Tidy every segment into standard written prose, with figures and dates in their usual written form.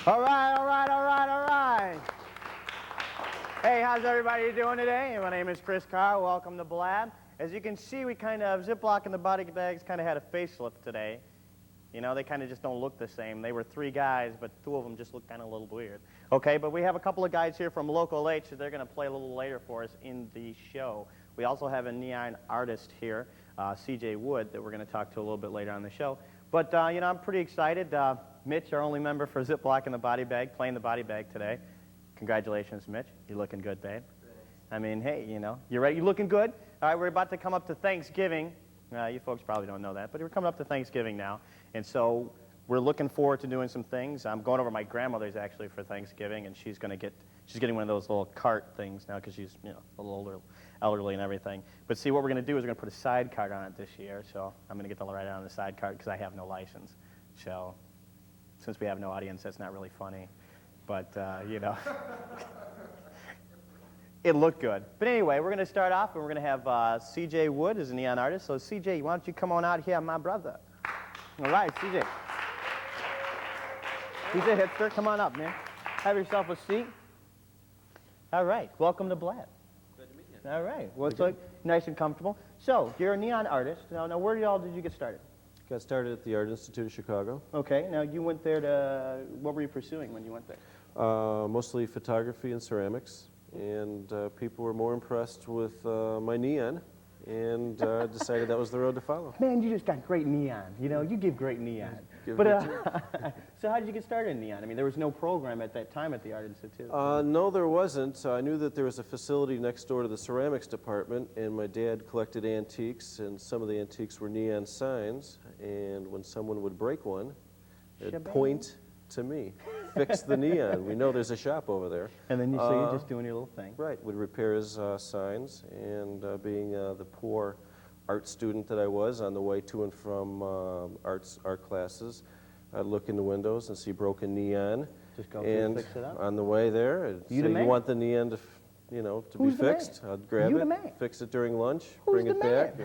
All right, all right, all right, all right. Hey, how's everybody doing today? My name is Carr. Welcome to Blab. As you can see, we kind of, Ziploc and the body bags kind of had a facelift today. You know, they kind of just don't look the same. They were three guys, but two of them just look kind of a little weird. Okay, but we have a couple of guys here from Local H that they're going to play a little later for us in the show. We also have a neon artist here, CJ that we're going to talk to a little bit later on the show. But, you know, I'm pretty excited. Mitch, our only member for Ziploc and the body bag, playing the body bag today. Congratulations, Mitch. You're looking good, babe. I mean, hey, you know, you're right. You're looking good. All right, we're about to come up to Thanksgiving. You folks probably don't know that, but we're coming up to Thanksgiving now. And so we're looking forward to doing some things. I'm going over to my grandmother's actually for Thanksgiving, and she's getting one of those little cart things now because she's, you know, a little elderly and everything. But see, what we're going to do is we're going to put a side cart on it this year. So I'm going to get the ride on the side cart because I have no license. So since we have no audience, that's not really funny. But, you know, it looked good. But anyway, we're going to start off, and we're going to have CJ Wood as a neon artist. So, CJ, why don't you come on out here, my brother? All right, CJ. CJ Hipster, come on up, man. Have yourself a seat. All right, welcome to Blab. Good to meet you. All right, well, it's like nice and comfortable. So, you're a neon artist. Now where did you get started? Got started at the Art Institute of Chicago. Okay, now you went there to, what were you pursuing when you went there? Mostly photography and ceramics, and people were more impressed with my neon, and decided that was the road to follow. Man, you just got great neon. You know, you give great neon. So how did you get started in neon? I mean, there was no program at that time at the Art Institute. No, there wasn't. I knew that there was a facility next door to the ceramics department, and my dad collected antiques, and some of the antiques were neon signs, and when someone would break one, it'd point to me. Fix the neon. We know there's a shop over there. And then so you're just doing your little thing. Right. Would repair his signs, and being the poor art student that I was on the way to and from art classes, I'd look in the windows and see broken neon. Just go and fix it up. On the way there, I'd say, you want the neon to, to Who's be fixed? Man? I'd grab it, fix it during lunch, bring it back,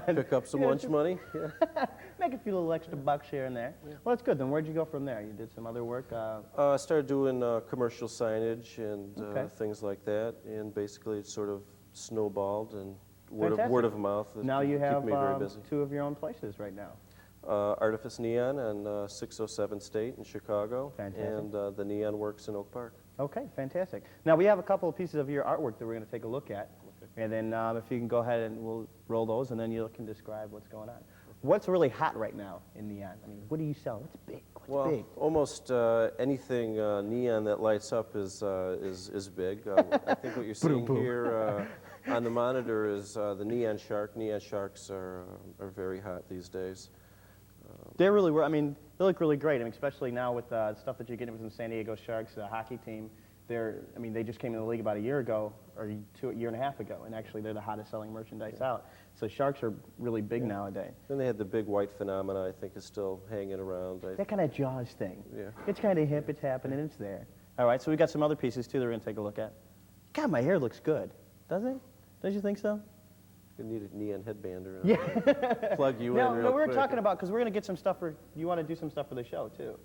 and pick up some lunch money. Yeah. Make a few little extra bucks here and there. Yeah. Well, that's good. Then where'd you go from there? You did some other work? I started doing commercial signage and things like that, and basically it sort of snowballed, and word of mouth. Now you have me very busy. Two of your own places right now. Artifice Neon on 607 State in Chicago, and the Neon Works in Oak Park. Okay, fantastic. Now we have a couple of pieces of your artwork that we're going to take a look at, and then if you can go ahead and we'll roll those, and then you can describe what's going on. What's really hot right now in neon? I mean, what do you sell? What's big? What's big? Almost anything neon that lights up is big. I think what you're seeing here on the monitor is the neon shark. Neon sharks are very hot these days. They really were. I mean, they look really great. I mean, especially now with stuff that you're getting from the San Diego Sharks, the hockey team. I mean, they just came in the league about a year ago, or a year and a half ago, and actually they're the hottest selling merchandise out. So sharks are really big nowadays. Then they had the big white phenomena, I think, is still hanging around. That kind of Jaws thing. Yeah. It's kind of hip, it's happening, it's there. All right, so we got some other pieces, too, that we're going to take a look at. God, my hair looks good, doesn't it? Don't you think so? You need a neon headband around. Yeah. Plug you in real quick. No, we were talking about, because we're going to get some stuff you want to do some stuff for the show, too.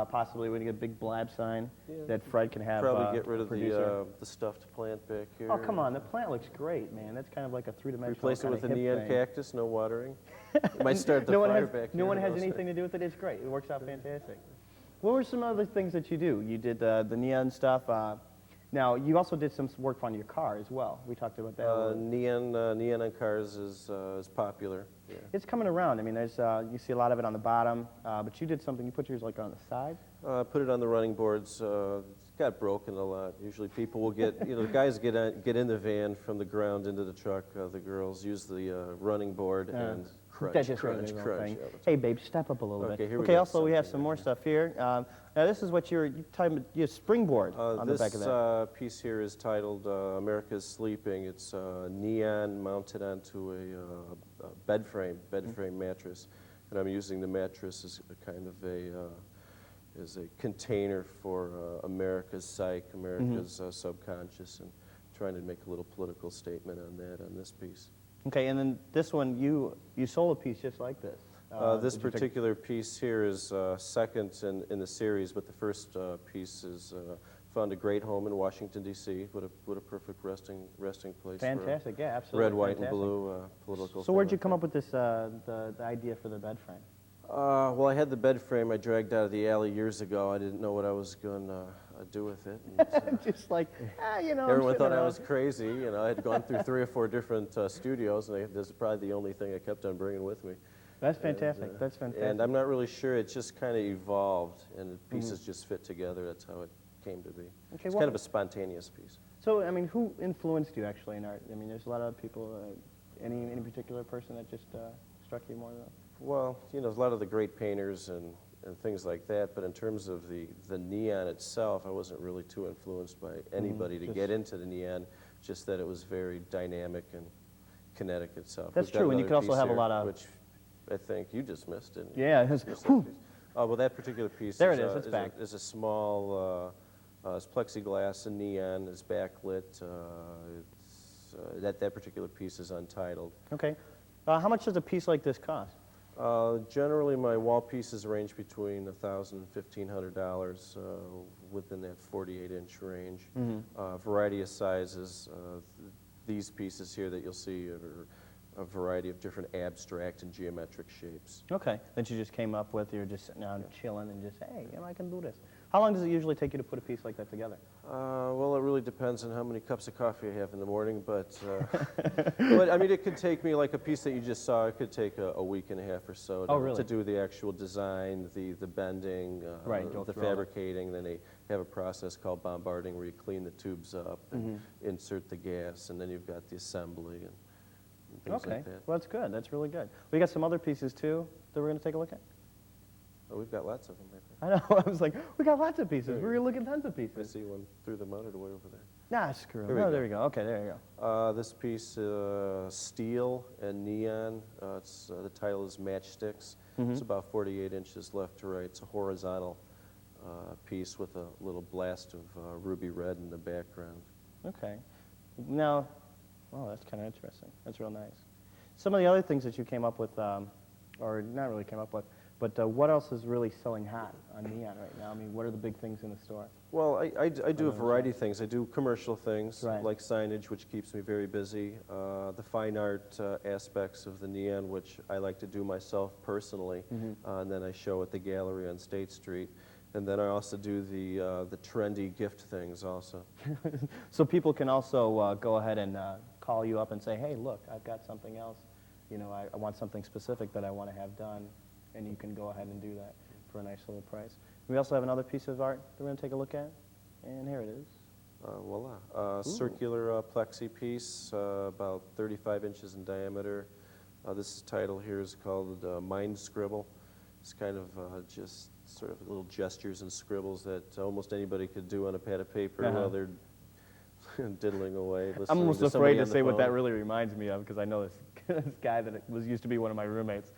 Possibly we're going to get a big Blab sign that Fred can have. Probably get rid of the stuffed plant back here. Oh, come on, the plant looks great, man. That's kind of like a three-dimensional Replace it with a neon thing. Cactus, no watering. It might start the fire back here. No one has anything to do with it. It's great. It works out fantastic. What were some other things that you do? You did the neon stuff. Now, you also did some work on your car as well. We talked about that. Neon on cars is popular. Yeah. It's coming around. I mean, there's you see a lot of it on the bottom, but you did something. You put yours like on the side. Put it on the running boards. It got broken a lot. Usually, people will get the guys get in the van from the ground into the truck. The girls use the running board and crunch. Hey, babe, step up a little bit. Okay, also we have some more stuff here. Now, this is what your springboard on the back of that. This piece here is titled America's Sleeping. It's neon mounted onto a bed frame mattress. And I'm using the mattress as a kind of a container for America's psyche, America's subconscious, and trying to make a little political statement on that on this piece. Okay, and then this one, you sold a piece just like this. This did you take- particular piece here is second in the series, but the first piece is found a great home in Washington, D.C. What a perfect resting place Fantastic, for yeah, a absolutely. red, white, fantastic. and blue political. So thing where'd you like come that. up with this, the idea for the bed frame? Well, I had the bed frame I dragged out of the alley years ago. I didn't know what I was going to do with it. And, Just like, you know, I'm everyone sitting thought I around. was crazy. You know, I had gone through 3 or 4 different studios, and this is probably the only thing I kept on bringing with me. That's fantastic. And, That's fantastic. And I'm not really sure. It just kind of evolved, and the pieces just fit together. That's how it came to be. Okay, It's well- kind of a spontaneous piece. So, I mean, who influenced you actually in art? I mean, there's a lot of people. Any particular person that just struck you more than? Well, you know, a lot of the great painters and things like that, but in terms of the neon itself, I wasn't really too influenced by anybody to get into the neon, just that it was very dynamic and kinetic itself. That's We've got true, and you another could also piece have a here, lot of- which I think you just missed, didn't you? Yeah, it was, Missed that piece. Well, that particular piece There is, it is, it's back. is a small, it's plexiglass and neon, it's backlit. That particular piece is untitled. okay. How much does a piece like this cost? Generally, my wall pieces range between $1,000 and $1,500 within that 48-inch range. Variety of sizes. These pieces here that you'll see are a variety of different abstract and geometric shapes. Okay. That you just came up with. You're just sitting down chilling and just, hey, you know, I can do this. How long does it usually take you to put a piece like that together? Well, it really depends on how many cups of coffee I have in the morning, but but I mean, it could take me, like a piece that you just saw, it could take a week and a half or so to, Oh, really? to do the actual design, the bending, Right, go the through all that. fabricating. Then they have a process called bombarding where you clean the tubes up and insert the gas, and then you've got the assembly and things Okay. like that. Well, that's good. That's really good. We got some other pieces too that we're going to take a look at. Oh, we've got lots of them right I know. I was like, we got lots of pieces. There you We're go. going to look at tons of there. I pieces. see one through the mounted way over there. Nah, screw it. There we Oh, go. there we go. Okay, there you go. This piece, steel and neon. The title is Matchsticks. It's about 48 inches left to right. It's a horizontal piece with a little blast of ruby red in the background. Okay. Now, oh, that's kind of interesting. That's real nice. Some of the other things that you came up with, or not really came up with, but what else is really selling hot on neon right now? I mean, what are the big things in the store? Well, I do a variety of things. I do commercial things, Right. like signage, which keeps me very busy. The fine art aspects of the neon, which I like to do myself personally, and then I show at the gallery on State Street. And then I also do the trendy gift things also. So people can also go ahead and call you up and say, hey, look, I've got something else. You know, I want something specific that I want to have done, and you can go ahead and do that for a nice little price. We also have another piece of art that we're going to take a look at, and here it is. Voila. Circular plexi piece, about 35 inches in diameter. This title here is called Mind Scribble. It's kind of just sort of little gestures and scribbles that almost anybody could do on a pad of paper while they're diddling away. I'm almost listening to somebody afraid to on the say what that phone. really reminds me of, because I know this guy that used to be one of my roommates.